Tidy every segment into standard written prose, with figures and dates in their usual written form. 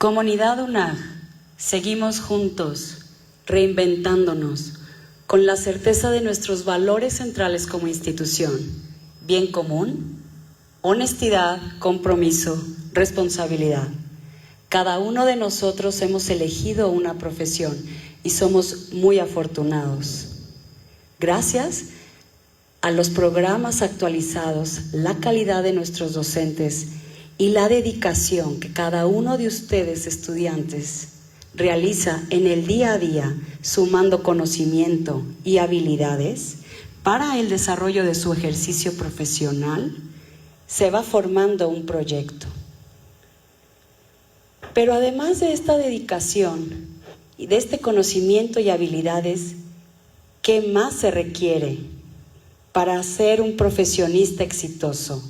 Comunidad UNAG, seguimos juntos, reinventándonos, con la certeza de nuestros valores centrales como institución: bien común, honestidad, compromiso, responsabilidad. Cada uno de nosotros hemos elegido una profesión y somos muy afortunados. Gracias a los programas actualizados, la calidad de nuestros docentes y la dedicación que cada uno de ustedes, estudiantes, realiza en el día a día, sumando conocimiento y habilidades para el desarrollo de su ejercicio profesional, se va formando un proyecto. Pero además de esta dedicación y de este conocimiento y habilidades, ¿qué más se requiere para ser un profesionista exitoso?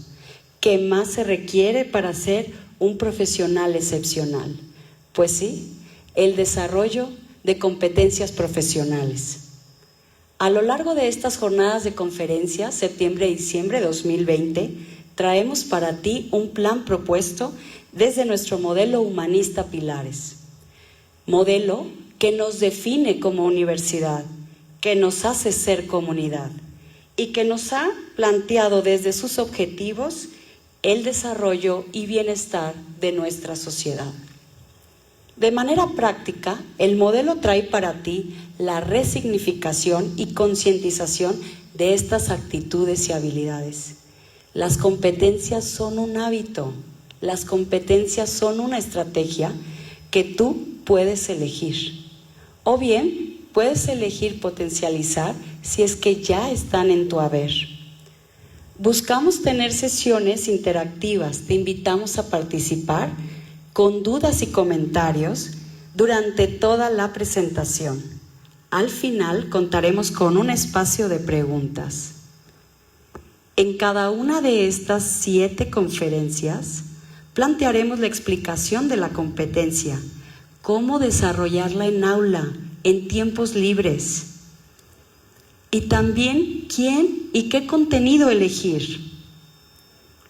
¿Qué más se requiere para ser un profesional excepcional? Pues sí, el desarrollo de competencias profesionales. A lo largo de estas jornadas de conferencias, septiembre y diciembre de 2020, traemos para ti un plan propuesto desde nuestro modelo humanista Pilares. Modelo que nos define como universidad, que nos hace ser comunidad y que nos ha planteado desde sus objetivos el desarrollo y bienestar de nuestra sociedad. De manera práctica, el modelo trae para ti la resignificación y concientización de estas actitudes y habilidades. Las competencias son un hábito, las competencias son una estrategia que tú puedes elegir. O bien, puedes elegir potencializar si es que ya están en tu haber. Buscamos tener sesiones interactivas, te invitamos a participar con dudas y comentarios durante toda la presentación. Al final contaremos con un espacio de preguntas. En cada una de estas 7 conferencias plantearemos la explicación de la competencia, cómo desarrollarla en aula, en tiempos libres, y también quién y qué contenido elegir.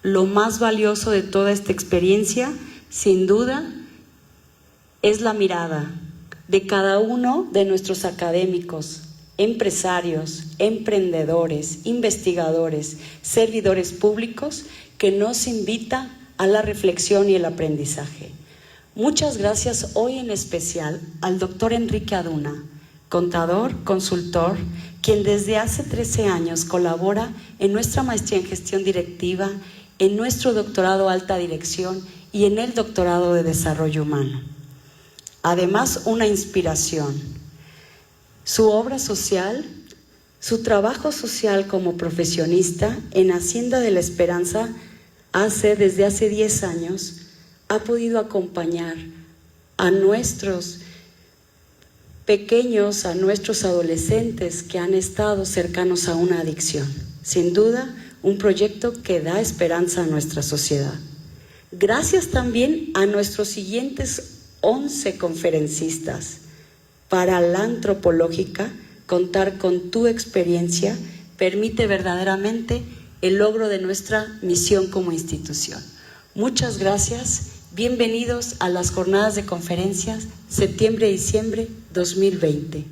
Lo más valioso de toda esta experiencia, sin duda, es la mirada de cada uno de nuestros académicos, empresarios, emprendedores, investigadores, servidores públicos, que nos invita a la reflexión y el aprendizaje. Muchas gracias hoy en especial al doctor Enrique Aduna, contador, consultor, quien desde hace 13 años colabora en nuestra maestría en gestión directiva, en nuestro doctorado alta dirección y en el doctorado de desarrollo humano. Además, una inspiración. Su obra social, su trabajo social como profesionista en Hacienda de la Esperanza desde hace 10 años, ha podido acompañar a nuestros pequeños, a nuestros adolescentes que han estado cercanos a una adicción. Sin duda, un proyecto que da esperanza a nuestra sociedad. Gracias también a nuestros siguientes 11 conferencistas. Para la antropológica, contar con tu experiencia permite verdaderamente el logro de nuestra misión como institución. Muchas gracias. Bienvenidos a las jornadas de conferencias septiembre-diciembre 2020.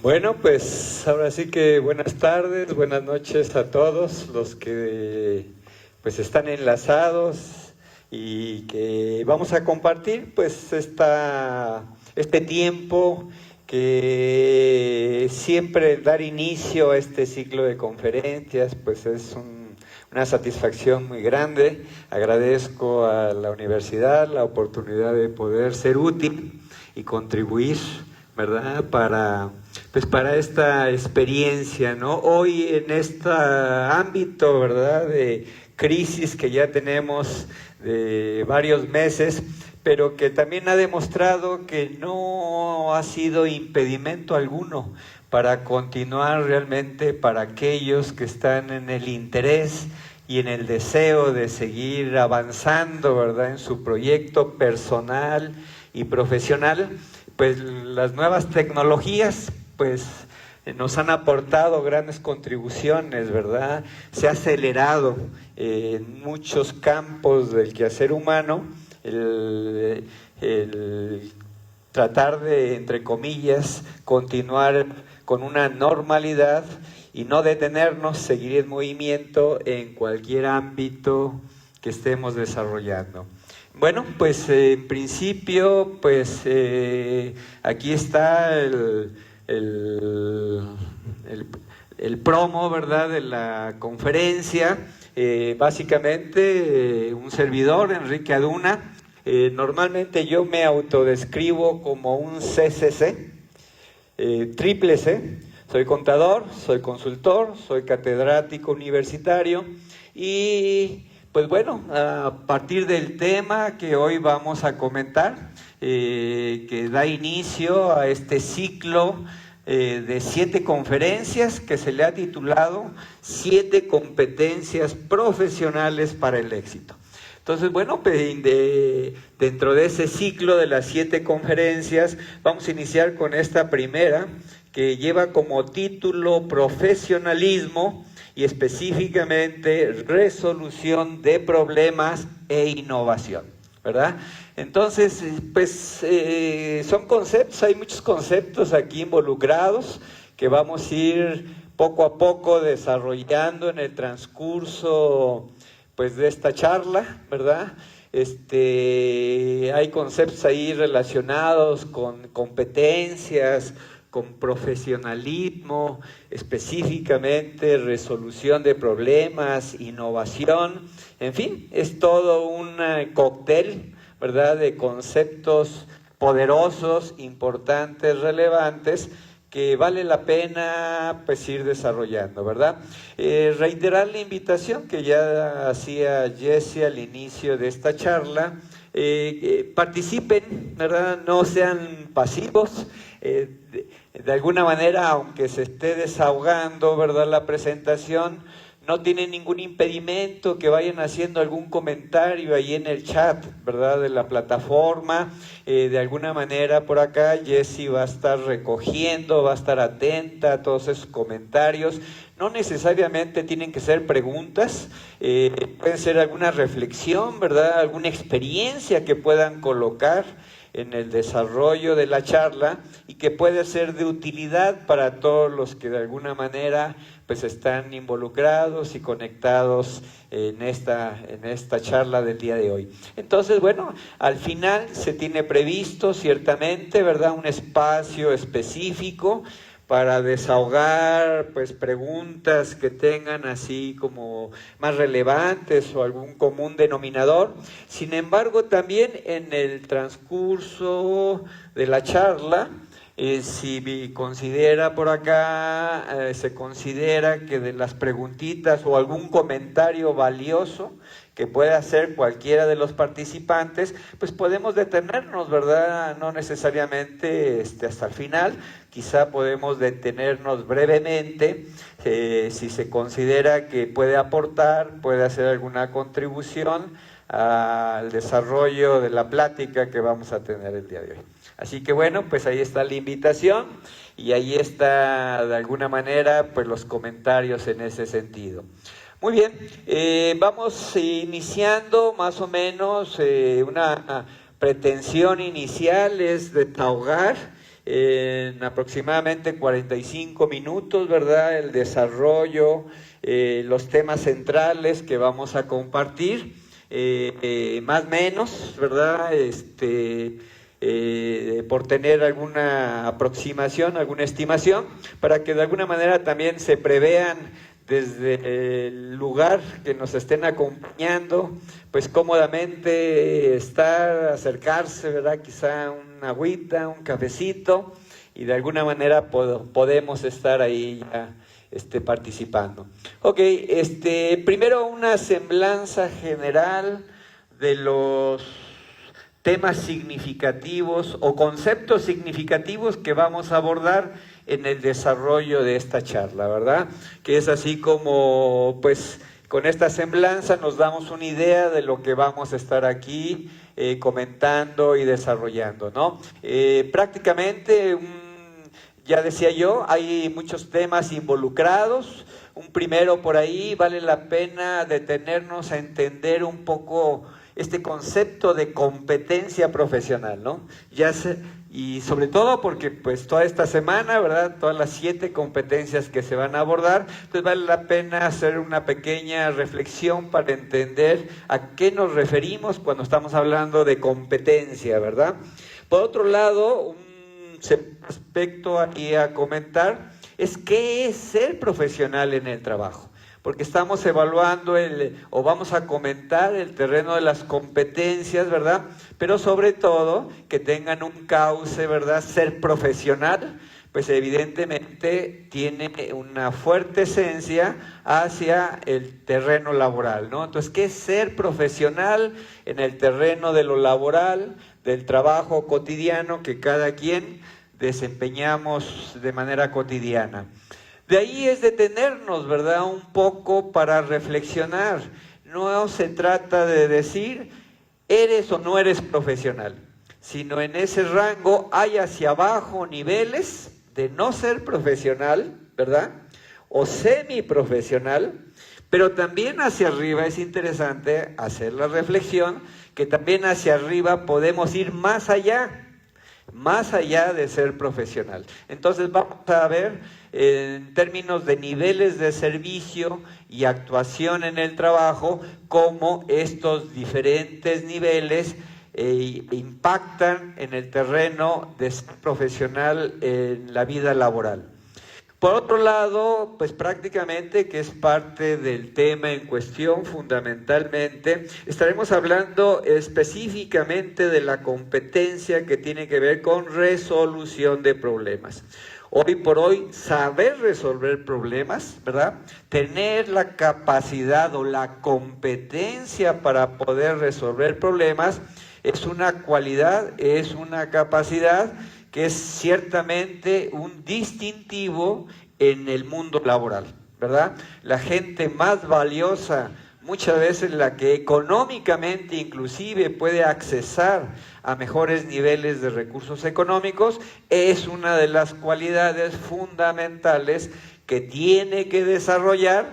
Bueno, pues ahora sí que buenas tardes, buenas noches a todos los que pues están enlazados y que vamos a compartir pues este tiempo que siempre dar inicio a este ciclo de conferencias pues es una satisfacción muy grande. Agradezco a la universidad la oportunidad de poder ser útil y contribuir, ¿verdad?, para esta experiencia, ¿no? Hoy en este ámbito, ¿verdad?, de crisis que ya tenemos de varios meses, pero que también ha demostrado que no ha sido impedimento alguno para continuar realmente para aquellos que están en el interés y en el deseo de seguir avanzando, ¿verdad?, en su proyecto personal y profesional. Pues las nuevas tecnologías pues nos han aportado grandes contribuciones, ¿verdad? Se ha acelerado en muchos campos del quehacer humano el tratar de, entre comillas, continuar con una normalidad y no detenernos, seguir en movimiento en cualquier ámbito que estemos desarrollando. Bueno, pues en principio, pues aquí está el promo, ¿verdad?, de la conferencia. Básicamente, un servidor, Enrique Aduna. Normalmente yo me autodescribo como un CCC, triple C. Soy contador, soy consultor, soy catedrático universitario y pues bueno, a partir del tema que hoy vamos a comentar, que da inicio a este ciclo de 7 conferencias que se le ha titulado 7 competencias profesionales para el éxito. Entonces, bueno, dentro de ese ciclo de las 7 conferencias, vamos a iniciar con esta primera, que lleva como título Profesionalismo y específicamente Resolución de Problemas e Innovación, ¿verdad? Entonces, pues son conceptos, hay muchos conceptos aquí involucrados que vamos a ir poco a poco desarrollando en el transcurso pues de esta charla, ¿verdad? Hay conceptos ahí relacionados con competencias, con profesionalismo, específicamente resolución de problemas, innovación, en fin, es todo un cóctel, ¿verdad?, de conceptos poderosos, importantes, relevantes, que vale la pena pues ir desarrollando, ¿verdad? Reiterar la invitación que ya hacía Jessie al inicio de esta charla, participen, ¿verdad? No sean pasivos, de alguna manera, aunque se esté desahogando, ¿verdad?, la presentación, no tienen ningún impedimento que vayan haciendo algún comentario ahí en el chat, ¿verdad?, de la plataforma. De alguna manera por acá Jessie va a estar recogiendo, va a estar atenta a todos esos comentarios. No necesariamente tienen que ser preguntas, pueden ser alguna reflexión, ¿verdad?, alguna experiencia que puedan colocar en el desarrollo de la charla y que puede ser de utilidad para todos los que de alguna manera pues están involucrados y conectados en esta charla del día de hoy. Entonces, bueno, al final se tiene previsto ciertamente, ¿verdad?, un espacio específico para desahogar pues preguntas que tengan así como más relevantes o algún común denominador. Sin embargo, también en el transcurso de la charla, si considera por acá, se considera que de las preguntitas o algún comentario valioso que pueda hacer cualquiera de los participantes, pues podemos detenernos, ¿verdad? No necesariamente hasta el final, quizá podemos detenernos brevemente, si se considera que puede aportar, puede hacer alguna contribución al desarrollo de la plática que vamos a tener el día de hoy. Así que bueno, pues ahí está la invitación y ahí está de alguna manera pues los comentarios en ese sentido. Muy bien, vamos iniciando más o menos una pretensión inicial es desahogar en aproximadamente 45 minutos, ¿verdad?, el desarrollo, los temas centrales que vamos a compartir, más o menos, ¿verdad?, por tener alguna aproximación, alguna estimación, para que de alguna manera también se prevean desde el lugar que nos estén acompañando, pues cómodamente estar, acercarse, ¿verdad?, quizá una agüita, un cafecito, y de alguna manera podemos estar ahí ya participando. Ok, primero una semblanza general de los temas significativos o conceptos significativos que vamos a abordar en el desarrollo de esta charla, ¿verdad? Que es así como, pues, con esta semblanza nos damos una idea de lo que vamos a estar aquí comentando y desarrollando, ¿no? Prácticamente, ya decía yo, hay muchos temas involucrados. Un primero por ahí, vale la pena detenernos a entender un poco este concepto de competencia profesional, ¿no? Y sobre todo porque pues toda esta semana, ¿verdad? Todas las 7 competencias que se van a abordar, entonces vale la pena hacer una pequeña reflexión para entender a qué nos referimos cuando estamos hablando de competencia, ¿verdad? Por otro lado, un aspecto aquí a comentar es qué es ser profesional en el trabajo. Porque estamos evaluando o vamos a comentar el terreno de las competencias, ¿verdad? Pero sobre todo que tengan un cauce, ¿verdad? Ser profesional, pues evidentemente tiene una fuerte esencia hacia el terreno laboral, ¿no? Entonces, ¿qué es ser profesional en el terreno de lo laboral, del trabajo cotidiano que cada quien desempeñamos de manera cotidiana? De ahí es detenernos, ¿verdad? Un poco para reflexionar. No se trata de decir, eres o no eres profesional, sino en ese rango hay hacia abajo niveles de no ser profesional, ¿verdad? O semiprofesional, pero también hacia arriba es interesante hacer la reflexión que también hacia arriba podemos ir más allá de ser profesional. Entonces vamos a ver en términos de niveles de servicio y actuación en el trabajo, cómo estos diferentes niveles impactan en el terreno de ser profesional en la vida laboral. Por otro lado, pues prácticamente, que es parte del tema en cuestión fundamentalmente, estaremos hablando específicamente de la competencia que tiene que ver con resolución de problemas. Hoy por hoy, saber resolver problemas, ¿verdad? Tener la capacidad o la competencia para poder resolver problemas es una cualidad, es una capacidad que es ciertamente un distintivo en el mundo laboral, ¿verdad? La gente más valiosa, muchas veces la que económicamente inclusive puede accesar a mejores niveles de recursos económicos, es una de las cualidades fundamentales que tiene que desarrollar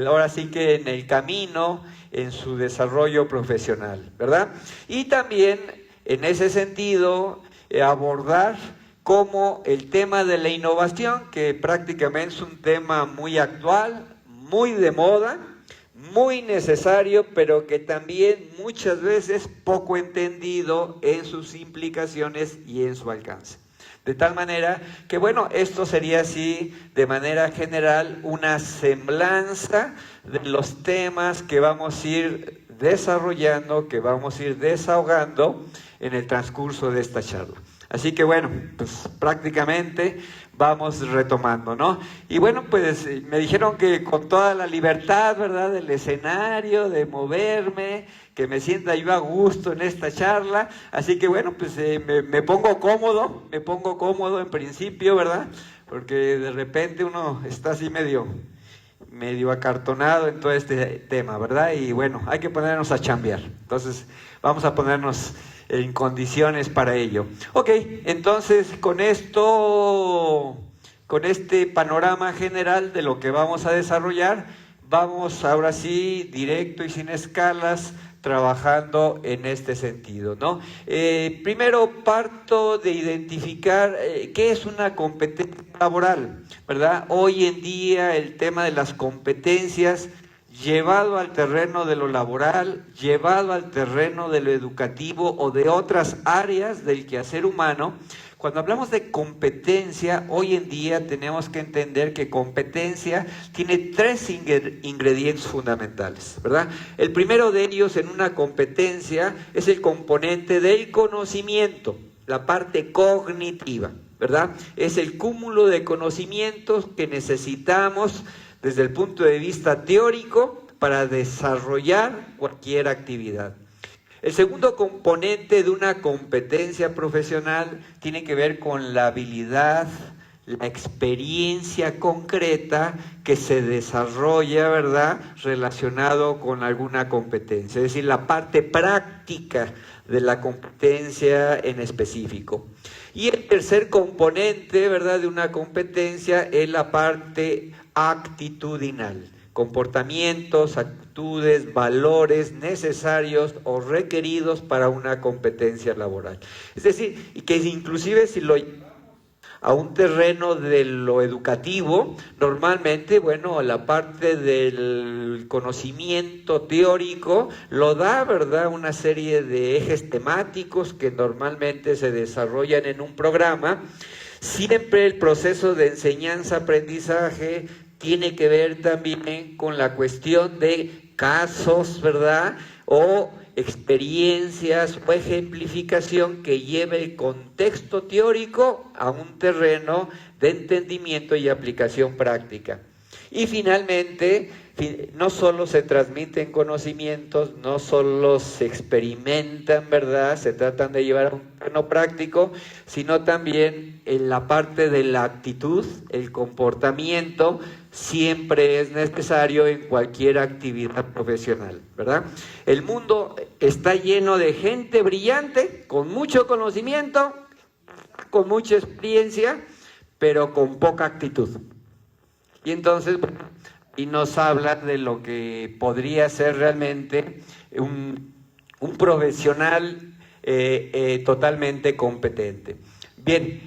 ahora sí que en el camino, en su desarrollo profesional, ¿verdad? Y también en ese sentido abordar como el tema de la innovación, que prácticamente es un tema muy actual, muy de moda, muy necesario, pero que también muchas veces poco entendido en sus implicaciones y en su alcance. De tal manera que, bueno, esto sería así, de manera general, una semblanza de los temas que vamos a ir desarrollando, que vamos a ir desahogando en el transcurso de esta charla. Así que bueno, pues prácticamente vamos retomando, ¿no? Y bueno, pues me dijeron que con toda la libertad, ¿verdad?, del escenario, de moverme, que me sienta yo a gusto en esta charla. Así que bueno, pues me pongo cómodo en principio, ¿verdad? Porque de repente uno está así medio acartonado en todo este tema, ¿verdad? Y bueno, hay que ponernos a chambear. Entonces, vamos a ponernos en condiciones para ello. Ok, entonces con este panorama general de lo que vamos a desarrollar, vamos ahora sí, directo y sin escalas, trabajando en este sentido, ¿no? Primero parto de identificar qué es una competencia laboral, ¿verdad? Hoy en día el tema de las competencias llevado al terreno de lo laboral, llevado al terreno de lo educativo o de otras áreas del quehacer humano. Cuando hablamos de competencia, hoy en día tenemos que entender que competencia tiene 3 ingredientes fundamentales, ¿verdad? El primero de ellos en una competencia es el componente del conocimiento, la parte cognitiva, ¿verdad? Es el cúmulo de conocimientos que necesitamos desde el punto de vista teórico para desarrollar cualquier actividad. El segundo componente de una competencia profesional tiene que ver con la habilidad, la experiencia concreta que se desarrolla, ¿verdad?, relacionado con alguna competencia, es decir, la parte práctica de la competencia en específico. Y el tercer componente, ¿verdad?, de una competencia es la parte actitudinal, comportamientos, actitudes, valores necesarios o requeridos para una competencia laboral. Es decir, y que inclusive si lo a un terreno de lo educativo, normalmente, bueno, la parte del conocimiento teórico lo da, ¿verdad?, una serie de ejes temáticos que normalmente se desarrollan en un programa. Siempre el proceso de enseñanza-aprendizaje tiene que ver también con la cuestión de casos, ¿verdad?, o experiencias o ejemplificación que lleve el contexto teórico a un terreno de entendimiento y aplicación práctica. Y finalmente, no solo se transmiten conocimientos, no solo se experimentan, ¿verdad?, se tratan de llevar a un terreno práctico, sino también en la parte de la actitud, el comportamiento, siempre es necesario en cualquier actividad profesional, ¿verdad? El mundo está lleno de gente brillante, con mucho conocimiento, con mucha experiencia, pero con poca actitud. Y entonces, y nos habla de lo que podría ser realmente un profesional totalmente competente. Bien,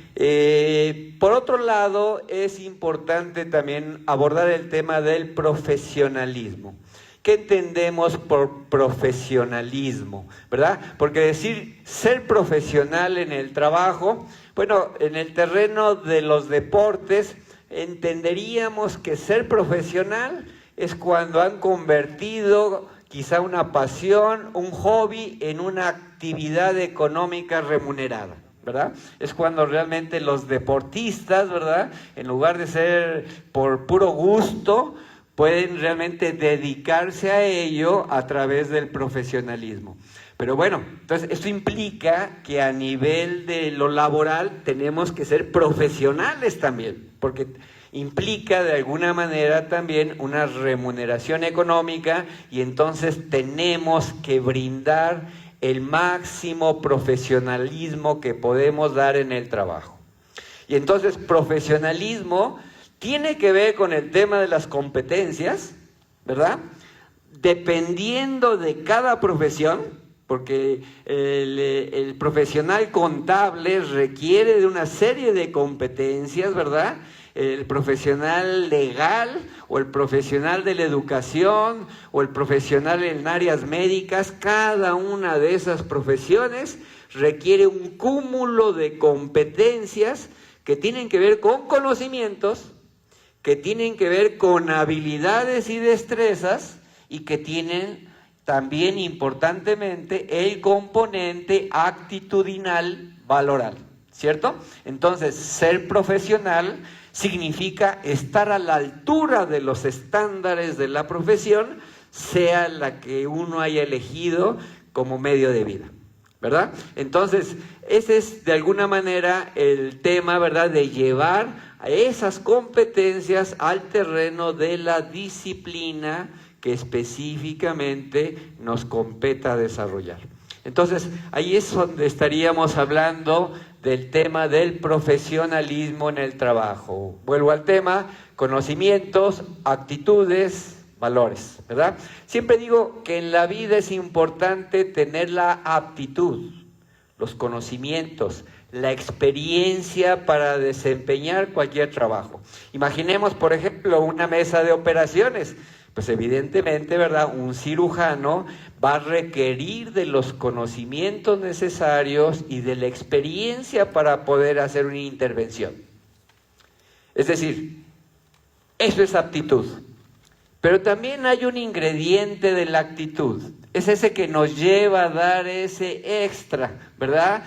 por otro lado, es importante también abordar el tema del profesionalismo. ¿Qué entendemos por profesionalismo? ¿Verdad? Porque decir ser profesional en el trabajo, bueno, en el terreno de los deportes, entenderíamos que ser profesional es cuando han convertido quizá una pasión, un hobby, en una actividad económica remunerada, ¿verdad? Es cuando realmente los deportistas, ¿verdad?, en lugar de ser por puro gusto, pueden realmente dedicarse a ello a través del profesionalismo. Pero bueno, entonces esto implica que a nivel de lo laboral tenemos que ser profesionales también, porque implica de alguna manera también una remuneración económica y entonces tenemos que brindar el máximo profesionalismo que podemos dar en el trabajo. Y entonces profesionalismo tiene que ver con el tema de las competencias, ¿verdad? Dependiendo de cada profesión, porque el profesional contable requiere de una serie de competencias, ¿verdad? El profesional legal o el profesional de la educación o el profesional en áreas médicas, cada una de esas profesiones requiere un cúmulo de competencias que tienen que ver con conocimientos, que tienen que ver con habilidades y destrezas y que tienen también importantemente el componente actitudinal valoral, ¿cierto? Entonces, ser profesional significa estar a la altura de los estándares de la profesión, sea la que uno haya elegido como medio de vida, ¿verdad? Entonces, ese es de alguna manera el tema, ¿verdad?, de llevar a esas competencias al terreno de la disciplina que específicamente nos competa desarrollar. Entonces, ahí es donde estaríamos hablando del tema del profesionalismo en el trabajo. Vuelvo al tema, conocimientos, actitudes, valores, ¿verdad? Siempre digo que en la vida es importante tener la aptitud, los conocimientos, la experiencia para desempeñar cualquier trabajo. Imaginemos, por ejemplo, una mesa de operaciones. Pues evidentemente, ¿verdad?, un cirujano va a requerir de los conocimientos necesarios y de la experiencia para poder hacer una intervención. Es decir, eso es aptitud. Pero también hay un ingrediente de la actitud. Es ese que nos lleva a dar ese extra, ¿verdad?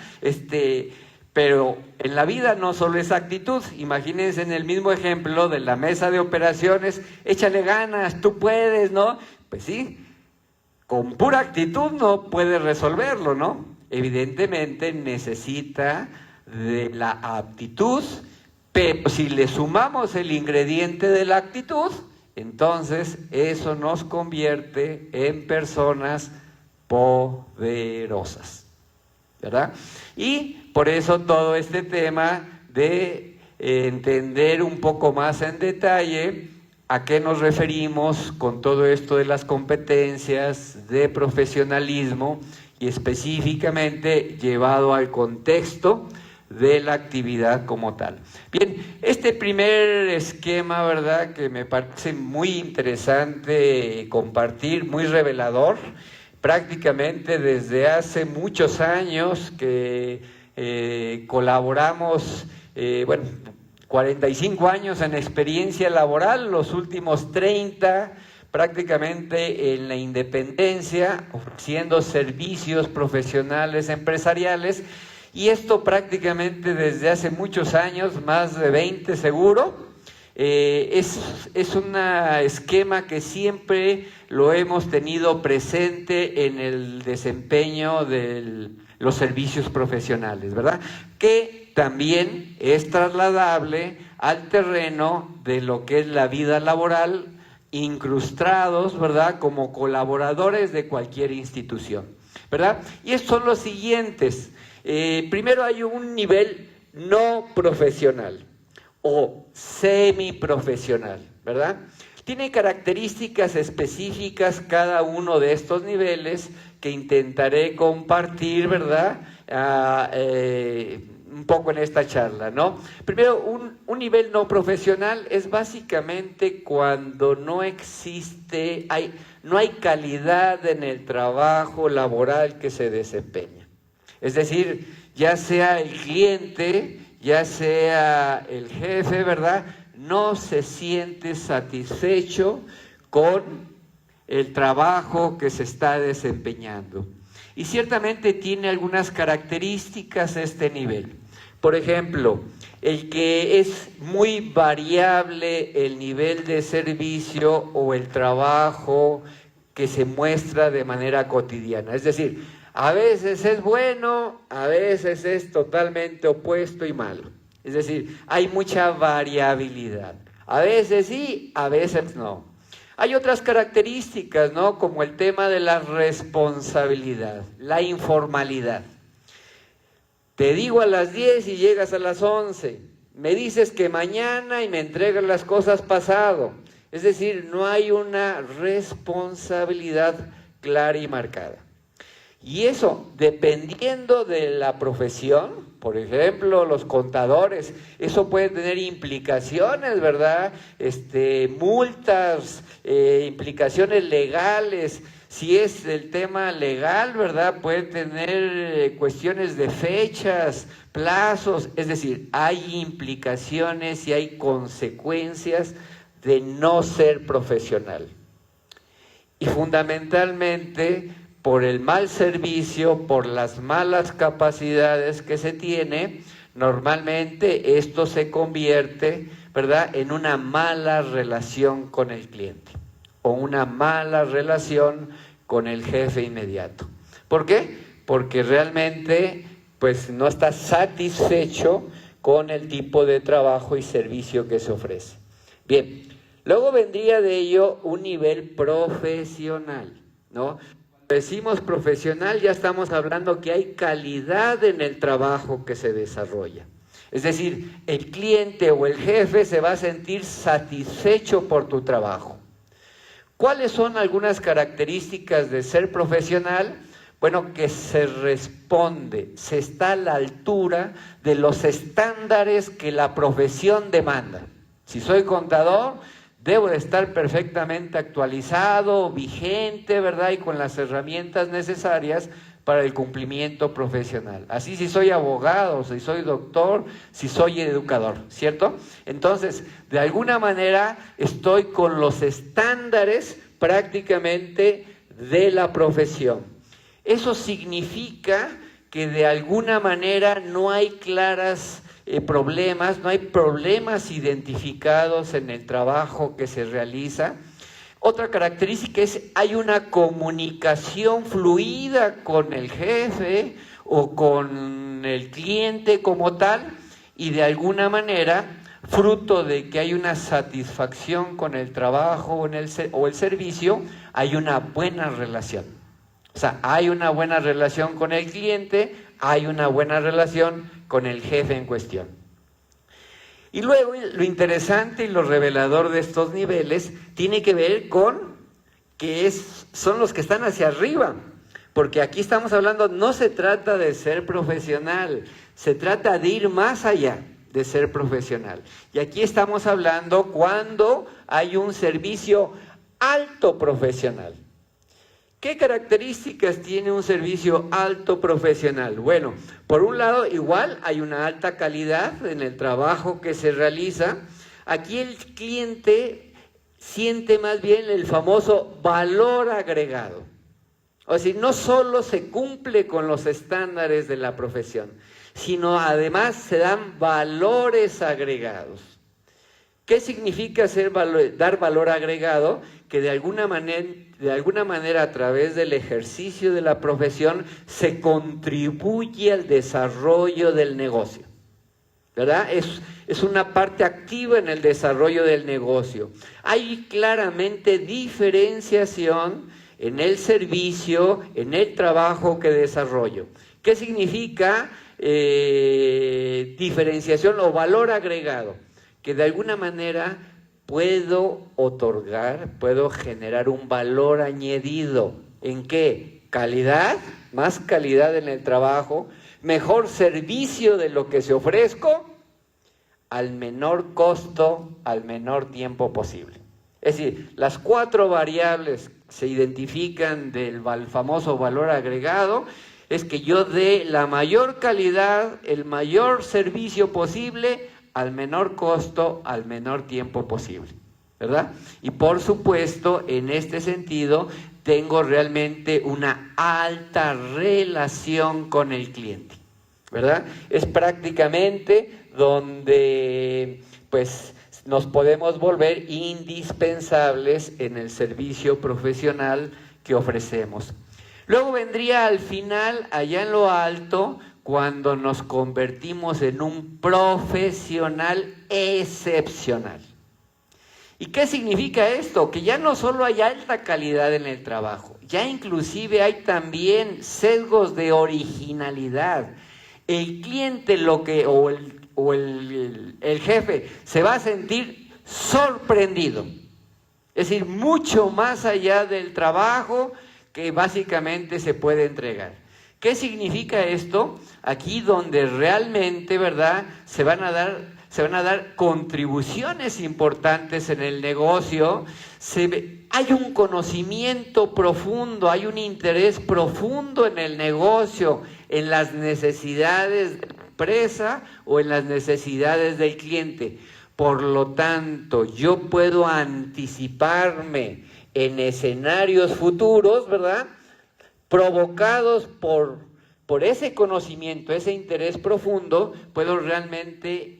Pero en la vida no solo es actitud. Imagínense en el mismo ejemplo de la mesa de operaciones, échale ganas, tú puedes, ¿no? Pues sí, con pura actitud no puedes resolverlo, ¿no? Evidentemente necesita de la aptitud, pero si le sumamos el ingrediente de la actitud, entonces eso nos convierte en personas poderosas, ¿verdad? Y por eso todo este tema de entender un poco más en detalle a qué nos referimos con todo esto de las competencias, de profesionalismo y específicamente llevado al contexto de la actividad como tal. Bien, este primer esquema, ¿verdad?, que me parece muy interesante compartir, muy revelador, prácticamente desde hace muchos años que colaboramos, 45 años en experiencia laboral, los últimos 30 prácticamente en la independencia, ofreciendo servicios profesionales empresariales, y esto prácticamente desde hace muchos años, más de 20 seguro. Es un esquema que siempre lo hemos tenido presente en el desempeño de los servicios profesionales, ¿verdad? Que también es trasladable al terreno de lo que es la vida laboral, incrustados, ¿verdad?, como colaboradores de cualquier institución, ¿verdad? Y estos son los siguientes. Primero hay un nivel no profesional o semiprofesional, ¿verdad? Tiene características específicas cada uno de estos niveles que intentaré compartir, ¿verdad?, un poco en esta charla, ¿no? Primero, un nivel no profesional es básicamente cuando no existe, no hay calidad en el trabajo laboral que se desempeña. Es decir, ya sea el cliente, ya sea el jefe, ¿verdad?, no se siente satisfecho con el trabajo que se está desempeñando. Y ciertamente tiene algunas características este nivel. Por ejemplo, el que es muy variable el nivel de servicio o el trabajo que se muestra de manera cotidiana. Es decir, a veces es bueno, a veces es totalmente opuesto y malo. Es decir, hay mucha variabilidad. A veces sí, a veces no. Hay otras características, ¿no?, como el tema de la responsabilidad, la informalidad. Te digo a las 10 y llegas a las 11. Me dices que mañana y me entregas las cosas pasado. Es decir, no hay una responsabilidad clara y marcada. Y eso, dependiendo de la profesión, por ejemplo, los contadores, eso puede tener implicaciones, ¿verdad? Multas, implicaciones legales. Si es el tema legal, ¿verdad?, puede tener cuestiones de fechas, plazos. Es decir, hay implicaciones y hay consecuencias de no ser profesional. Y fundamentalmente, por el mal servicio, por las malas capacidades que se tiene, normalmente esto se convierte, ¿verdad?, en una mala relación con el cliente o una mala relación con el jefe inmediato. ¿Por qué? Porque realmente pues no está satisfecho con el tipo de trabajo y servicio que se ofrece. Bien, luego vendría de ello un nivel profesional, ¿no? Decimos profesional, ya estamos hablando que hay calidad en el trabajo que se desarrolla. Es decir, el cliente o el jefe se va a sentir satisfecho por tu trabajo. ¿Cuáles son algunas características de ser profesional? Bueno, que se responde, se está a la altura de los estándares que la profesión demanda. Si soy contador, debo de estar perfectamente actualizado, vigente, ¿verdad?, y con las herramientas necesarias para el cumplimiento profesional. Así si soy abogado, si soy doctor, si soy educador, ¿cierto? Entonces, de alguna manera estoy con los estándares prácticamente de la profesión. Eso significa que de alguna manera no hay claras problemas, no hay problemas identificados en el trabajo que se realiza. Otra característica es hay una comunicación fluida con el jefe o con el cliente como tal, y de alguna manera, fruto de que hay una satisfacción con el trabajo o el servicio, hay una buena relación. O sea, hay una buena relación con el cliente, hay una buena relación con el jefe en cuestión. Y luego lo interesante y lo revelador de estos niveles tiene que ver con que son los que están hacia arriba. Porque aquí estamos hablando, no se trata de ser profesional, se trata de ir más allá de ser profesional. Y aquí estamos hablando cuando hay un servicio alto profesional. ¿Qué características tiene un servicio alto profesional? Bueno, por un lado, igual hay una alta calidad en el trabajo que se realiza. Aquí el cliente siente más bien el famoso valor agregado. O sea, no solo se cumple con los estándares de la profesión, sino además se dan valores agregados. ¿Qué significa dar valor agregado? Que de alguna manera a través del ejercicio de la profesión se contribuye al desarrollo del negocio, ¿verdad? Es una parte activa en el desarrollo del negocio. Hay claramente diferenciación en el servicio, en el trabajo que desarrollo. ¿Qué significa diferenciación o valor agregado? Que de alguna manera puedo generar un valor añadido. ¿En qué? Calidad, más calidad en el trabajo, mejor servicio de lo que se ofrezco, al menor costo, al menor tiempo posible. Es decir, las 4 variables se identifican del famoso valor agregado, es que yo dé la mayor calidad, el mayor servicio posible, al menor costo, al menor tiempo posible, ¿verdad? Y por supuesto, en este sentido, tengo realmente una alta relación con el cliente, ¿verdad? Es prácticamente donde, pues, nos podemos volver indispensables en el servicio profesional que ofrecemos. Luego vendría al final, allá en lo alto, cuando nos convertimos en un profesional excepcional. ¿Y qué significa esto? Que ya no solo hay alta calidad en el trabajo, ya inclusive hay también sesgos de originalidad. El cliente el jefe se va a sentir sorprendido. Es decir, mucho más allá del trabajo que básicamente se puede entregar. ¿Qué significa esto? Aquí donde realmente, ¿verdad?, se van a dar contribuciones importantes en el negocio, hay un conocimiento profundo, hay un interés profundo en el negocio, en las necesidades de la empresa o en las necesidades del cliente. Por lo tanto, yo puedo anticiparme en escenarios futuros, ¿verdad?, provocados por ese conocimiento, ese interés profundo, puedo realmente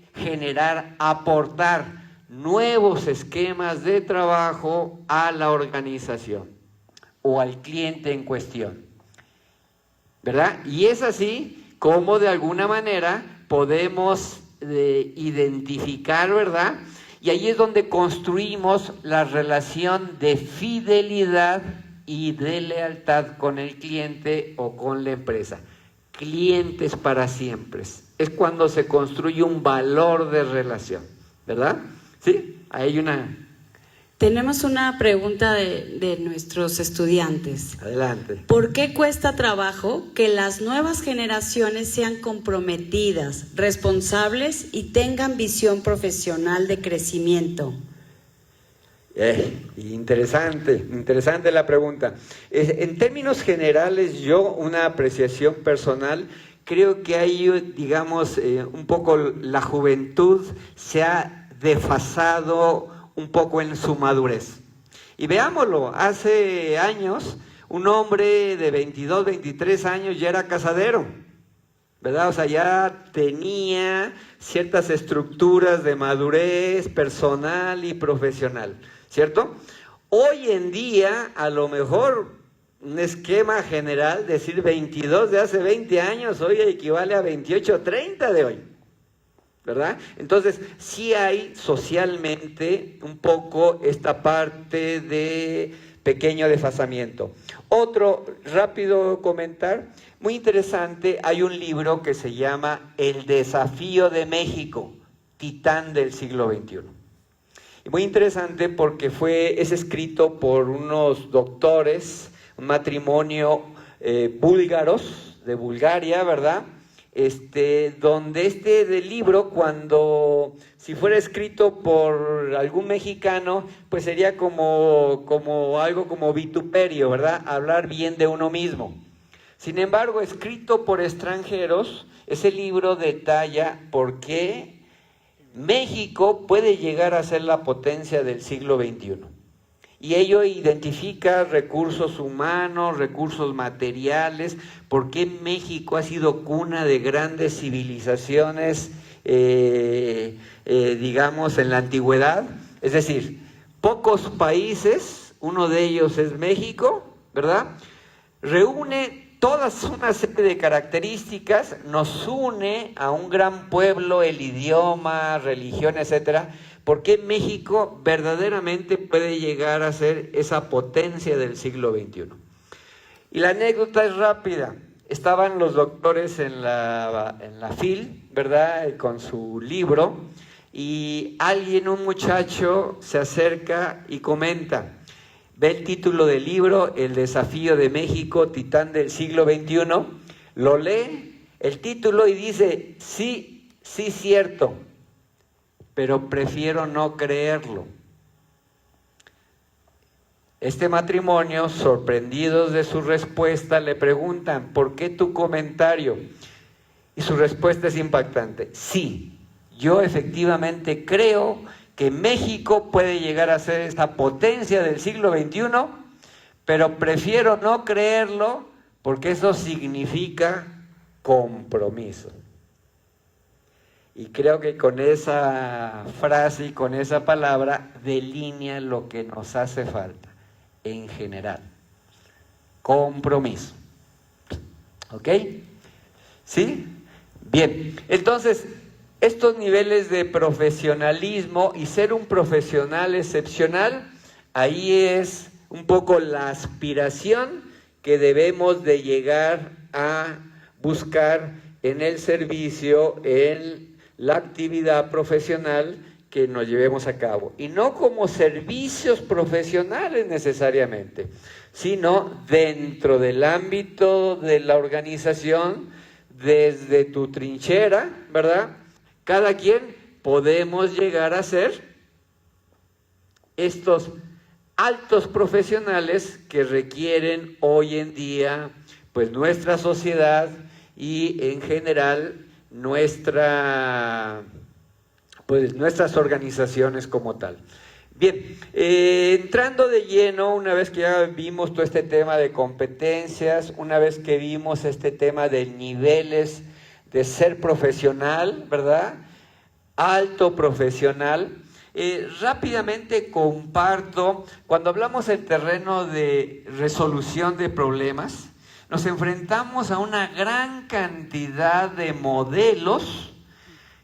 aportar nuevos esquemas de trabajo a la organización o al cliente en cuestión, ¿verdad? Y es así como de alguna manera podemos identificar, ¿verdad? Y ahí es donde construimos la relación de fidelidad y de lealtad con el cliente o con la empresa. Clientes para siempre. Es cuando se construye un valor de relación, ¿verdad? ¿Sí? Hay una... Tenemos una pregunta de nuestros estudiantes. Adelante. ¿Por qué cuesta trabajo que las nuevas generaciones sean comprometidas, responsables y tengan visión profesional de crecimiento? Interesante la pregunta. En términos generales, yo, una apreciación personal, creo que hay, digamos, un poco la juventud se ha desfasado un poco en su madurez. Y veámoslo, hace años, un hombre de 22, 23 años ya era casadero, ¿verdad? O sea, ya tenía ciertas estructuras de madurez personal y profesional, ¿cierto? Hoy en día, a lo mejor, un esquema general, decir 22 de hace 20 años, hoy equivale a 28, 30 de hoy, ¿verdad? Entonces, sí hay socialmente un poco esta parte de pequeño desfasamiento. Otro rápido comentar, muy interesante, hay un libro que se llama El Desafío de México. titán del siglo XXI. Y muy interesante porque es escrito por unos doctores, un matrimonio búlgaros, de Bulgaria, ¿verdad? Donde del libro, si fuera escrito por algún mexicano, pues sería como algo como vituperio, ¿verdad? Hablar bien de uno mismo. Sin embargo, escrito por extranjeros, ese libro detalla por qué México puede llegar a ser la potencia del siglo XXI. Y ello identifica recursos humanos, recursos materiales, por qué México ha sido cuna de grandes civilizaciones, digamos, en la antigüedad. Es decir, pocos países, uno de ellos es México, ¿verdad? Reúne toda una serie de características, nos une a un gran pueblo, el idioma, religión, etcétera. ¿Por qué México verdaderamente puede llegar a ser esa potencia del siglo XXI? Y la anécdota es rápida. Estaban los doctores en la FIL, ¿verdad?, con su libro, y un muchacho, se acerca y comenta, ve el título del libro, El desafío de México, titán del siglo XXI, lo lee, el título, y dice, sí, cierto, pero prefiero no creerlo. Este matrimonio, sorprendidos de su respuesta, le preguntan, ¿por qué tu comentario? Y su respuesta es impactante. Sí, yo efectivamente creo que México puede llegar a ser esta potencia del siglo XXI, pero prefiero no creerlo porque eso significa compromiso. Y creo que con esa frase y con esa palabra delinea lo que nos hace falta en general. Compromiso. ¿Ok? ¿Sí? Bien. Entonces, estos niveles de profesionalismo y ser un profesional excepcional, ahí es un poco la aspiración que debemos de llegar a buscar en el servicio, en la actividad profesional que nos llevemos a cabo. Y no como servicios profesionales necesariamente, sino dentro del ámbito de la organización, desde tu trinchera, ¿verdad? Cada quien podemos llegar a ser estos altos profesionales que requieren hoy en día, pues, nuestra sociedad y en general nuestras organizaciones como tal. Bien, entrando de lleno, una vez que ya vimos todo este tema de competencias, una vez que vimos este tema de niveles de ser profesional, ¿verdad? Alto profesional, rápidamente comparto, cuando hablamos del terreno de resolución de problemas, nos enfrentamos a una gran cantidad de modelos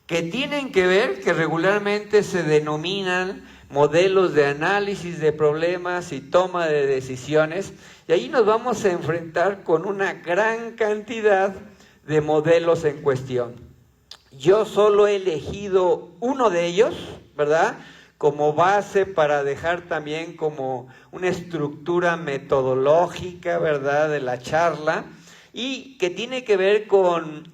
que tienen que ver, que regularmente se denominan modelos de análisis de problemas y toma de decisiones, y ahí nos vamos a enfrentar con una gran cantidad de modelos en cuestión. Yo solo he elegido uno de ellos, ¿verdad?, como base para dejar también como una estructura metodológica, ¿verdad?, de la charla, y que tiene que ver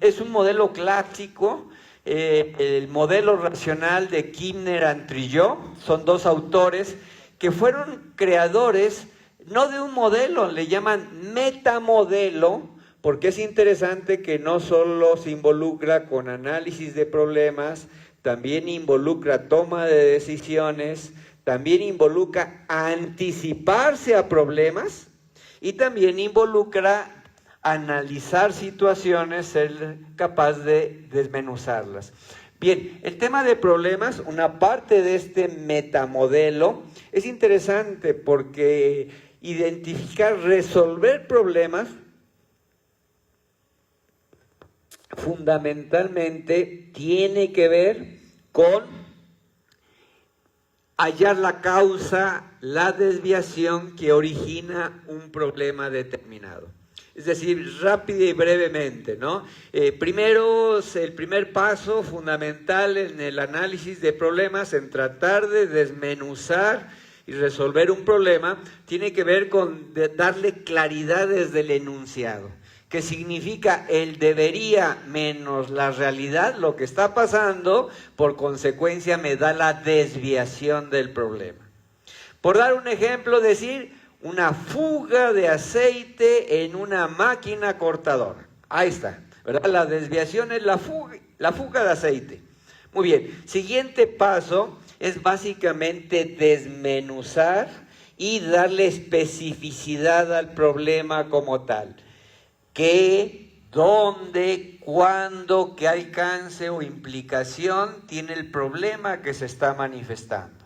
es un modelo clásico, el modelo racional de Kimner and Trillot. Son dos autores que fueron creadores no de un modelo, le llaman metamodelo, porque es interesante que no solo se involucra con análisis de problemas, también involucra toma de decisiones, también involucra anticiparse a problemas y también involucra analizar situaciones, ser capaz de desmenuzarlas. Bien, el tema de problemas, una parte de este metamodelo, es interesante porque identificar, resolver problemas, fundamentalmente tiene que ver con hallar la causa, la desviación que origina un problema determinado. Es decir, rápida y brevemente, ¿no? Primero, el primer paso fundamental en el análisis de problemas, en tratar de desmenuzar y resolver un problema, tiene que ver con darle claridad desde el enunciado, que significa el debería menos la realidad, lo que está pasando, por consecuencia me da la desviación del problema. Por dar un ejemplo, decir una fuga de aceite en una máquina cortadora. Ahí está, ¿verdad? La desviación es la fuga de aceite. Muy bien, siguiente paso es básicamente desmenuzar y darle especificidad al problema como tal. ¿Qué, dónde, cuándo, qué alcance o implicación tiene el problema que se está manifestando?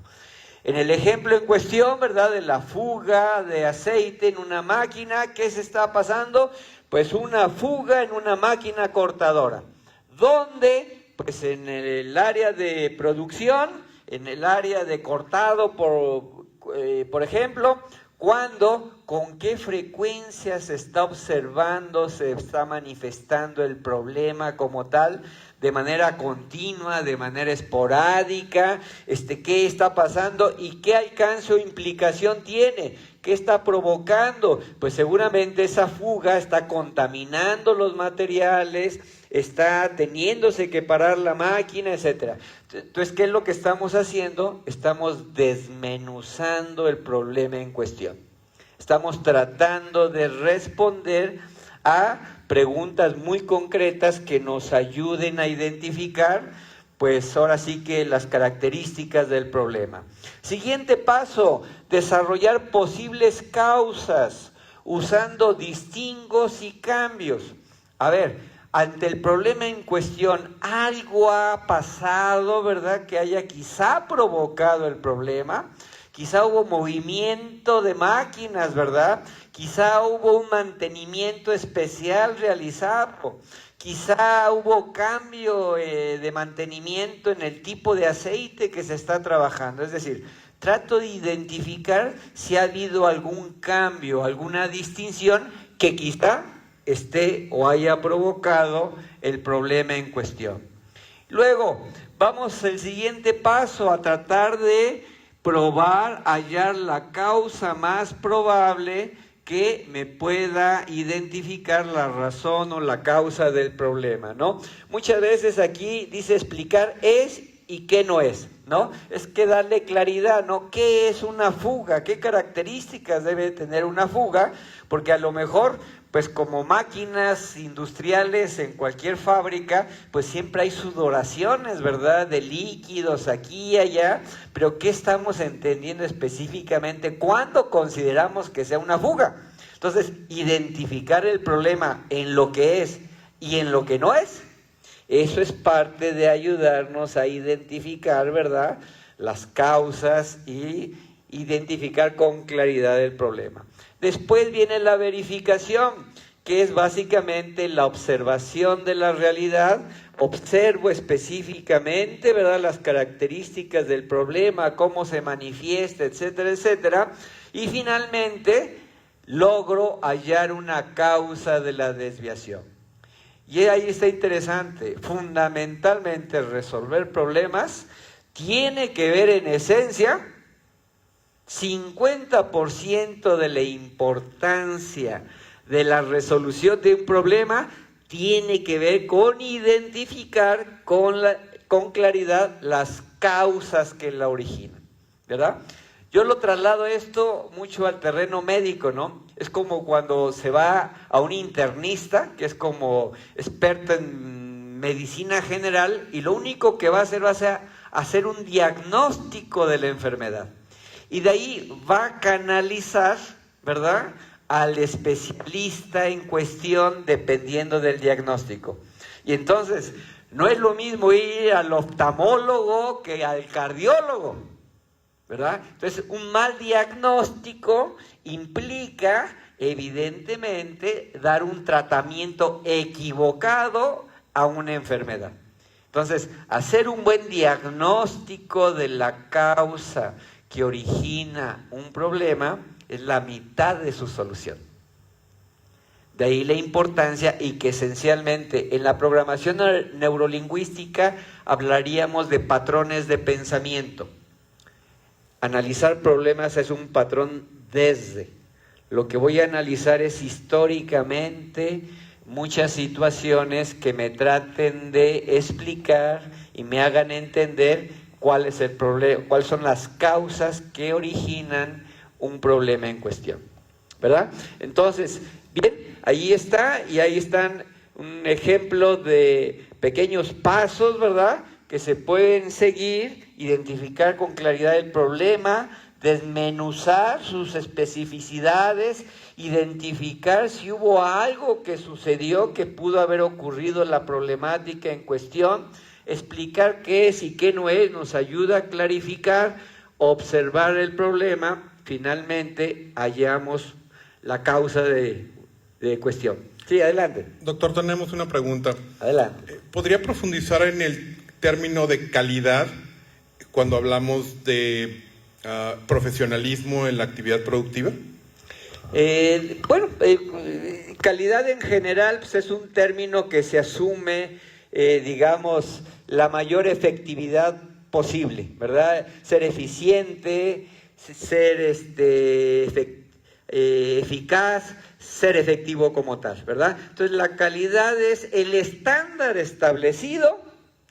En el ejemplo en cuestión, ¿verdad?, de la fuga de aceite en una máquina, ¿qué se está pasando? Pues una fuga en una máquina cortadora. ¿Dónde? Pues en el área de producción, en el área de cortado, por ejemplo. ¿Cuándo? ¿Con qué frecuencia se está observando, se está manifestando el problema como tal? ¿De manera continua, de manera esporádica? ¿Qué está pasando y qué alcance o implicación tiene? ¿Qué está provocando? Pues seguramente esa fuga está contaminando los materiales, está teniéndose que parar la máquina, etc. Entonces, ¿qué es lo que estamos haciendo? Estamos desmenuzando el problema en cuestión. Estamos tratando de responder a preguntas muy concretas que nos ayuden a identificar, pues ahora sí que las características del problema. Siguiente paso, desarrollar posibles causas usando distingos y cambios. A ver, ante el problema en cuestión, algo ha pasado, ¿verdad?, que haya quizá provocado el problema. Quizá hubo movimiento de máquinas, ¿verdad? Quizá hubo un mantenimiento especial realizado. Quizá hubo cambio de mantenimiento en el tipo de aceite que se está trabajando. Es decir, trato de identificar si ha habido algún cambio, alguna distinción que quizá esté o haya provocado el problema en cuestión. Luego, vamos al siguiente paso, a tratar de probar, hallar la causa más probable que me pueda identificar la razón o la causa del problema, ¿no? Muchas veces aquí dice explicar es y qué no es, ¿no? Es que darle claridad, ¿no? ¿Qué es una fuga? ¿Qué características debe tener una fuga? Porque a lo mejor, pues como máquinas industriales en cualquier fábrica, pues siempre hay sudoraciones, ¿verdad?, de líquidos aquí y allá, pero ¿qué estamos entendiendo específicamente cuando consideramos que sea una fuga? Entonces, identificar el problema en lo que es y en lo que no es, eso es parte de ayudarnos a identificar, ¿verdad?, las causas y identificar con claridad el problema. Después viene la verificación, que es básicamente la observación de la realidad. Observo específicamente, ¿verdad?, las características del problema, cómo se manifiesta, etcétera, etcétera. Y finalmente, logro hallar una causa de la desviación. Y ahí está interesante. Fundamentalmente, resolver problemas tiene que ver en esencia 50% de la importancia de la resolución de un problema tiene que ver con identificar con claridad las causas que la originan, ¿verdad? Yo lo traslado esto mucho al terreno médico, ¿no? Es como cuando se va a un internista, que es como experto en medicina general, y lo único que va a hacer hacer un diagnóstico de la enfermedad. Y de ahí va a canalizar, ¿verdad?, al especialista en cuestión dependiendo del diagnóstico. Y entonces, no es lo mismo ir al oftalmólogo que al cardiólogo, ¿verdad? Entonces, un mal diagnóstico implica, evidentemente, dar un tratamiento equivocado a una enfermedad. Entonces, hacer un buen diagnóstico de la causa que origina un problema es la mitad de su solución. De ahí la importancia, y que esencialmente en la programación neurolingüística hablaríamos de patrones de pensamiento. Analizar problemas es un patrón desde. Lo que voy a analizar es históricamente muchas situaciones que me traten de explicar y me hagan entender cuál es el problema, cuáles son las causas que originan un problema en cuestión, ¿verdad? Entonces, bien, ahí está, y ahí están un ejemplo de pequeños pasos, ¿verdad?, que se pueden seguir, identificar con claridad el problema, desmenuzar sus especificidades, identificar si hubo algo que sucedió que pudo haber ocurrido en la problemática en cuestión, explicar qué es y qué no es, nos ayuda a clarificar, observar el problema, finalmente hallamos la causa de cuestión. Sí, adelante. Doctor, tenemos una pregunta. Adelante. ¿Podría profundizar en el término de calidad cuando hablamos de profesionalismo en la actividad productiva? Calidad en general pues, es un término que se asume, digamos, la mayor efectividad posible, ¿verdad? Ser eficiente, ser eficaz, ser efectivo como tal, ¿verdad? Entonces la calidad es el estándar establecido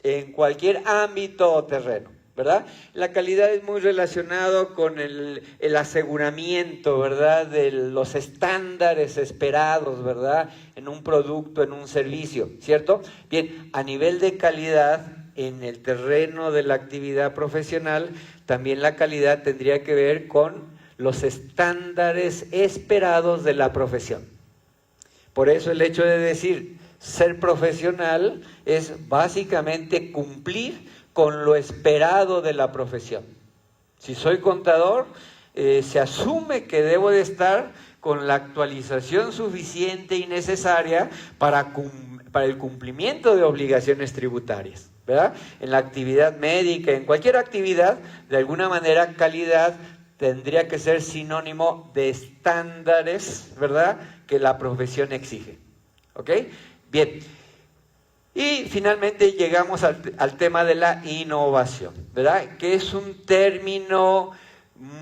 en cualquier ámbito o terreno, ¿verdad? La calidad es muy relacionado con el aseguramiento, ¿verdad?, de los estándares esperados, ¿verdad?, en un producto, en un servicio, ¿cierto? Bien, a nivel de calidad, en el terreno de la actividad profesional, también la calidad tendría que ver con los estándares esperados de la profesión. Por eso el hecho de decir ser profesional es básicamente cumplir con lo esperado de la profesión. Si soy contador, se asume que debo de estar con la actualización suficiente y necesaria para el cumplimiento de obligaciones tributarias, ¿verdad? En la actividad médica, en cualquier actividad, de alguna manera, calidad tendría que ser sinónimo de estándares, ¿verdad?, que la profesión exige. ¿Ok? Bien. Y finalmente llegamos al tema de la innovación, ¿verdad?, que es un término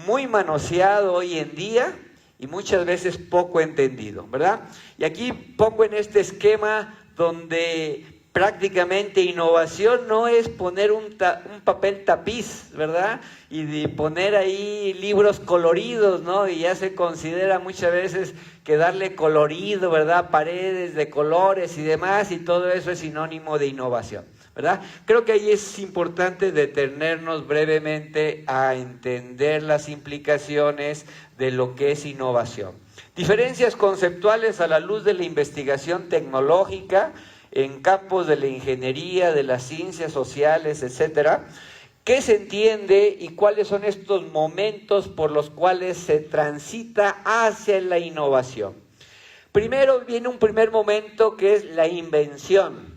muy manoseado hoy en día y muchas veces poco entendido, ¿verdad? Y aquí pongo en este esquema donde prácticamente innovación no es poner un papel tapiz, ¿verdad?, y de poner ahí libros coloridos, ¿no? Y ya se considera muchas veces que darle colorido, ¿verdad?, paredes de colores y demás, y todo eso es sinónimo de innovación, ¿verdad? Creo que ahí es importante detenernos brevemente a entender las implicaciones de lo que es innovación. Diferencias conceptuales a la luz de la investigación tecnológica en campos de la ingeniería, de las ciencias sociales, etcétera. ¿Qué se entiende y cuáles son estos momentos por los cuales se transita hacia la innovación? Primero viene un primer momento que es la invención,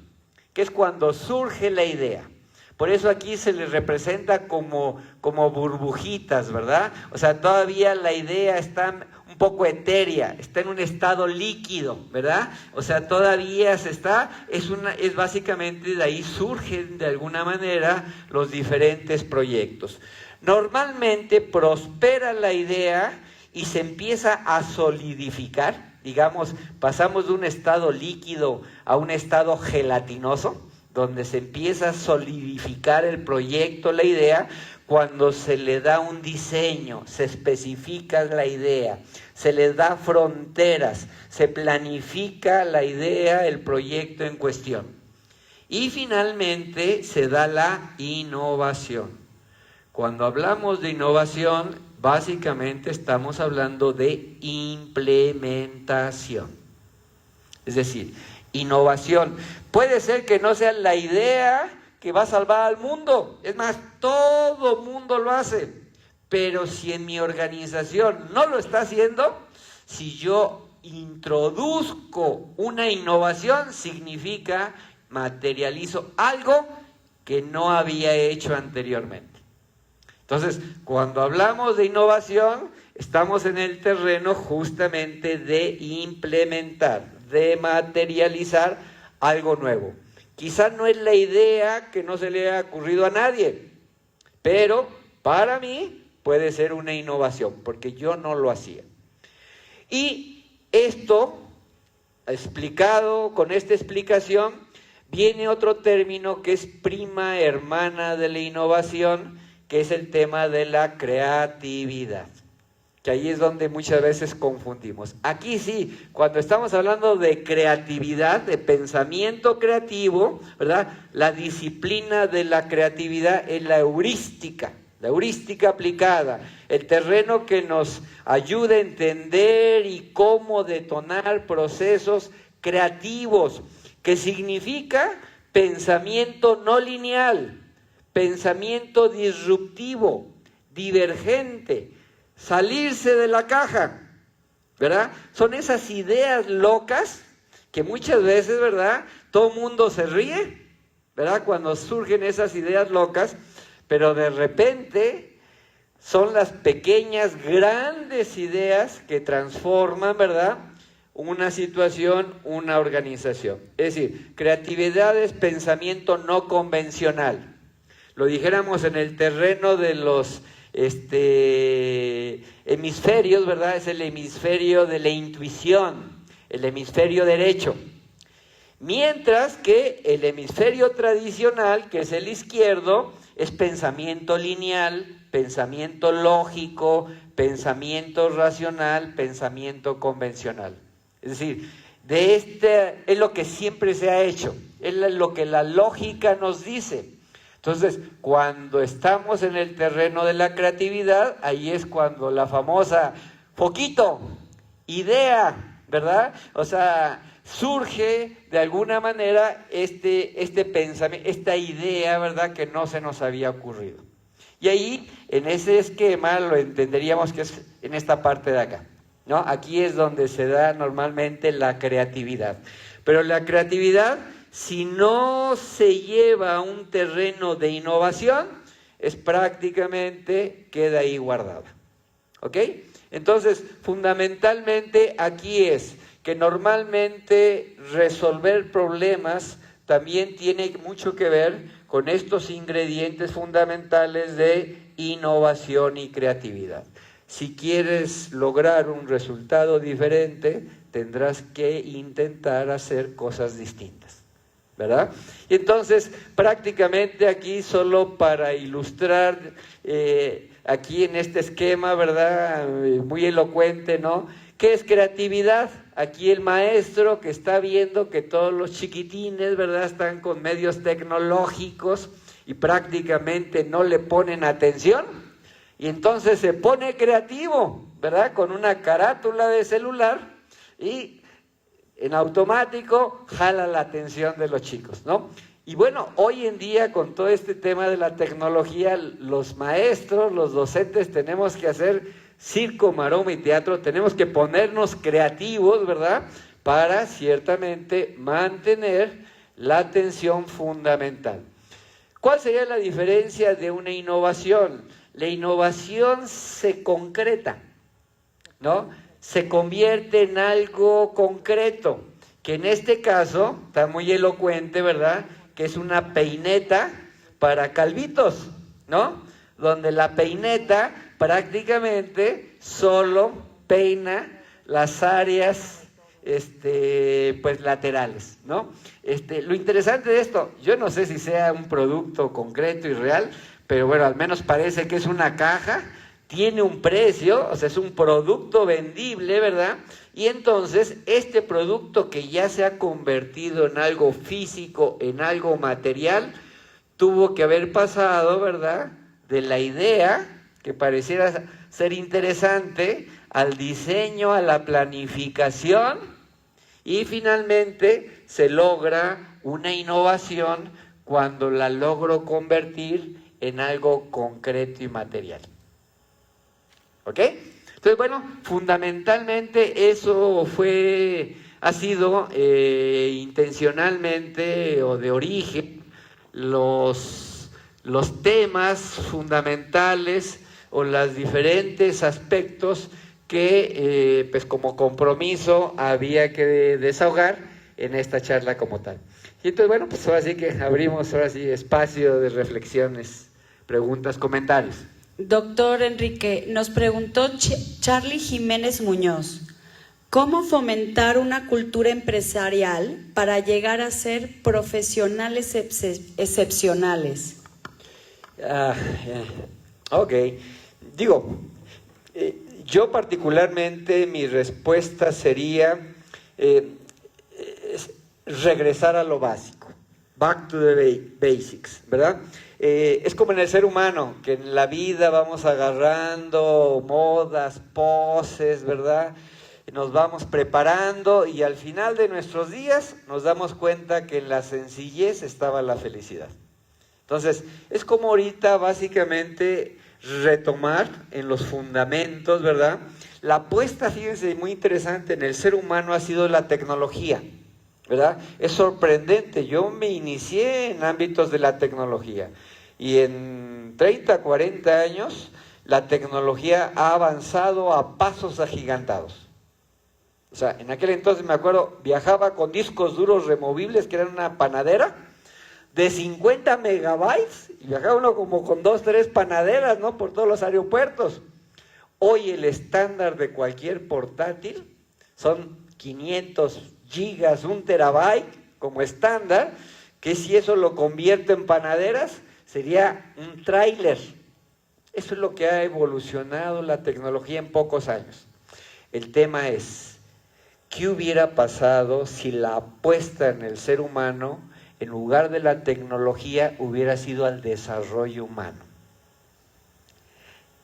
que es cuando surge la idea. Por eso aquí se les representa como burbujitas, ¿verdad? O sea, todavía la idea está un poco etérea, está en un estado líquido, ¿verdad? O sea, todavía es básicamente de ahí surgen de alguna manera los diferentes proyectos. Normalmente prospera la idea y se empieza a solidificar, digamos, pasamos de un estado líquido a un estado gelatinoso, donde se empieza a solidificar el proyecto, la idea, cuando se le da un diseño, se especifica la idea, se le da fronteras, se planifica la idea, el proyecto en cuestión. Y finalmente se da la innovación. Cuando hablamos de innovación, básicamente estamos hablando de implementación. Es decir, innovación. Puede ser que no sea la idea que va a salvar al mundo. Es más, todo mundo lo hace. Pero si en mi organización no lo está haciendo, si yo introduzco una innovación, significa materializo algo que no había hecho anteriormente. Entonces, cuando hablamos de innovación, estamos en el terreno justamente de implementar, de materializar algo nuevo. Quizás no es la idea que no se le haya ocurrido a nadie, pero para mí puede ser una innovación, porque yo no lo hacía. Y esto, explicado con esta explicación, viene otro término que es prima hermana de la innovación, que es el tema de la creatividad, que ahí es donde muchas veces confundimos. Aquí sí, cuando estamos hablando de creatividad, de pensamiento creativo, ¿verdad? La disciplina de la creatividad es la heurística aplicada, el terreno que nos ayuda a entender y cómo detonar procesos creativos, que significa pensamiento no lineal, pensamiento disruptivo, divergente, salirse de la caja, ¿verdad? Son esas ideas locas que muchas veces, ¿verdad? Todo mundo se ríe, ¿verdad? Cuando surgen esas ideas locas, pero de repente son las pequeñas, grandes ideas que transforman, ¿verdad?, una situación, una organización. Es decir, creatividad es pensamiento no convencional. Lo dijéramos en el terreno de los hemisferios, ¿verdad? Es el hemisferio de la intuición, el hemisferio derecho. Mientras que el hemisferio tradicional, que es el izquierdo, es pensamiento lineal, pensamiento lógico, pensamiento racional, pensamiento convencional. Es decir, es lo que siempre se ha hecho, es lo que la lógica nos dice. Entonces, cuando estamos en el terreno de la creatividad, ahí es cuando la famosa foquito, idea, ¿verdad? O sea, surge de alguna manera este pensamiento, esta idea, ¿verdad?, que no se nos había ocurrido. Y ahí, en ese esquema, lo entenderíamos que es en esta parte de acá, ¿no? Aquí es donde se da normalmente la creatividad. Pero la creatividad, si no se lleva a un terreno de innovación, es prácticamente queda ahí guardada. ¿Ok? Entonces, fundamentalmente aquí es que normalmente resolver problemas también tiene mucho que ver con estos ingredientes fundamentales de innovación y creatividad. Si quieres lograr un resultado diferente, tendrás que intentar hacer cosas distintas, ¿verdad? Y entonces, prácticamente aquí, solo para ilustrar, aquí en este esquema, ¿verdad?, muy elocuente, ¿no? ¿Qué es creatividad? Aquí el maestro que está viendo que todos los chiquitines, ¿verdad?, están con medios tecnológicos y prácticamente no le ponen atención, y entonces se pone creativo, ¿verdad?, con una carátula de celular y en automático jala la atención de los chicos, ¿no? Y bueno, hoy en día con todo este tema de la tecnología, los maestros, los docentes tenemos que hacer circo, maroma y teatro, tenemos que ponernos creativos, ¿verdad?, para ciertamente mantener la atención fundamental. ¿Cuál sería la diferencia de una innovación? La innovación se concreta, ¿no? Se convierte en algo concreto, que en este caso está muy elocuente, ¿verdad?, que es una peineta para calvitos, ¿no? Donde la peineta prácticamente solo peina las áreas pues laterales, ¿no? Lo interesante de esto, yo no sé si sea un producto concreto y real, pero bueno, al menos parece que es una caja, tiene un precio, o sea, es un producto vendible, ¿verdad? Y entonces, este producto que ya se ha convertido en algo físico, en algo material, tuvo que haber pasado, ¿verdad?, de la idea, que pareciera ser interesante, al diseño, a la planificación, y finalmente se logra una innovación cuando la logro convertir en algo concreto y material. ¿Ok? Entonces, bueno, fundamentalmente eso ha sido intencionalmente o de origen los temas fundamentales o los diferentes aspectos que pues como compromiso había que desahogar en esta charla como tal. Y entonces, bueno, pues ahora sí que abrimos espacio de reflexiones, preguntas, comentarios. Doctor Enrique, nos preguntó Charlie Jiménez Muñoz, ¿cómo fomentar una cultura empresarial para llegar a ser profesionales excepcionales? Ok, digo, yo particularmente mi respuesta sería regresar a lo básico, back to the basics, ¿verdad? Es como en el ser humano, que en la vida vamos agarrando modas, poses, ¿verdad? Nos vamos preparando y al final de nuestros días nos damos cuenta que en la sencillez estaba la felicidad. Entonces, es como ahorita básicamente retomar en los fundamentos, ¿verdad? La apuesta, fíjense, muy interesante en el ser humano ha sido la tecnología, ¿verdad? Es sorprendente, yo me inicié en ámbitos de la tecnología y en 30, 40 años la tecnología ha avanzado a pasos agigantados. O sea, en aquel entonces me acuerdo, viajaba con discos duros removibles que eran una panadera de 50 megabytes y viajaba uno como con 2, 3 panaderas, ¿no? Por todos los aeropuertos. Hoy el estándar de cualquier portátil son 500 gigas, 1 terabyte como estándar, que si eso lo convierte en panaderas, sería un tráiler. Eso es lo que ha evolucionado la tecnología en pocos años. El tema es, ¿qué hubiera pasado si la apuesta en el ser humano, en lugar de la tecnología, hubiera sido al desarrollo humano?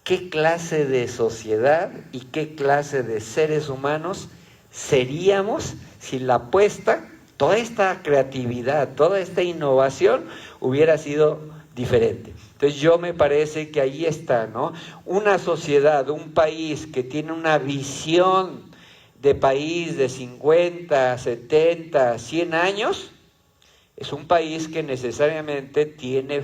¿Qué clase de sociedad y qué clase de seres humanos seríamos si la apuesta, toda esta creatividad, toda esta innovación hubiera sido diferente? Entonces yo me parece que ahí está, ¿no? Una sociedad, un país que tiene una visión de país de 50, 70, 100 años, es un país que necesariamente tiene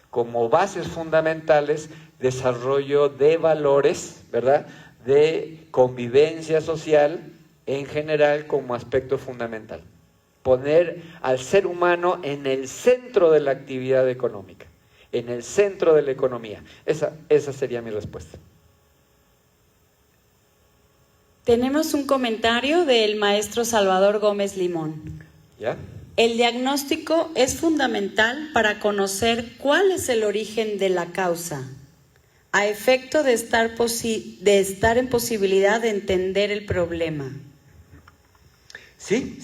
como bases fundamentales desarrollo de valores, ¿verdad? De convivencia social en general como aspecto fundamental. Poner al ser humano en el centro de la actividad económica, en el centro de la economía. Esa sería mi respuesta. Tenemos un comentario del maestro Salvador Gómez Limón. ¿Ya? El diagnóstico es fundamental para conocer cuál es el origen de la causa, a efecto de estar en posibilidad de entender el problema. Sí,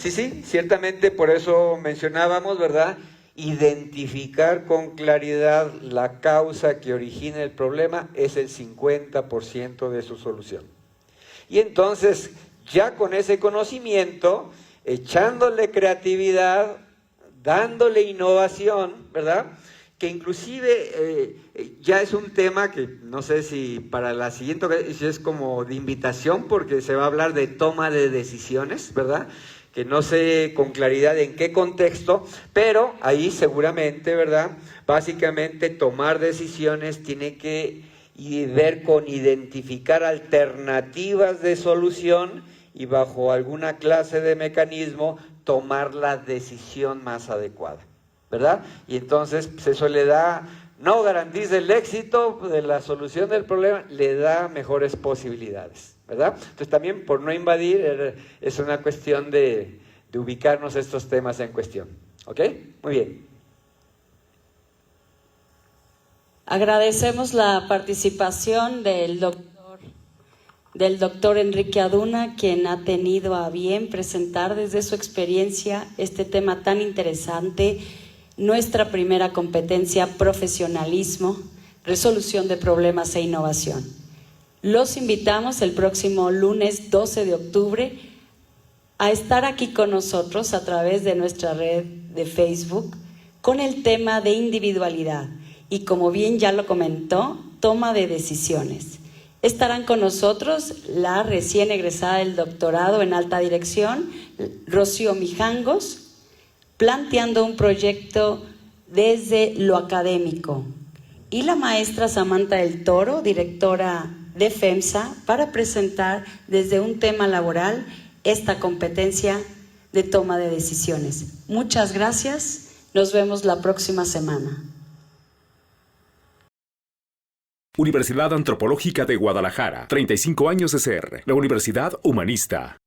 ciertamente por eso mencionábamos, ¿verdad? Identificar con claridad la causa que origina el problema es el 50% de su solución. Y entonces, ya con ese conocimiento, echándole creatividad, dándole innovación, ¿verdad? Que inclusive ya es un tema que no sé si para la siguiente si es como de invitación, porque se va a hablar de toma de decisiones, ¿verdad? Que no sé con claridad en qué contexto, pero ahí seguramente, ¿verdad? Básicamente tomar decisiones tiene que ver con identificar alternativas de solución y bajo alguna clase de mecanismo tomar la decisión más adecuada, ¿verdad? Y entonces pues eso le da, no garantiza el éxito de la solución del problema, le da mejores posibilidades, ¿verdad? Entonces también por no invadir es una cuestión de ubicarnos estos temas en cuestión, ¿ok? Muy bien. Agradecemos la participación del doctor Enrique Aduna, quien ha tenido a bien presentar desde su experiencia este tema tan interesante, nuestra primera competencia, profesionalismo, resolución de problemas e innovación. Los invitamos el próximo lunes 12 de octubre a estar aquí con nosotros a través de nuestra red de Facebook con el tema de individualidad y, como bien ya lo comentó, toma de decisiones. Estarán con nosotros la recién egresada del doctorado en alta dirección, Rocío Mijangos, planteando un proyecto desde lo académico, y la maestra Samantha del Toro, directora de FEMSA para presentar desde un tema laboral esta competencia de toma de decisiones. Muchas gracias. Nos vemos la próxima semana. Universidad Antropológica de Guadalajara, 35 años de ser, la Universidad Humanista.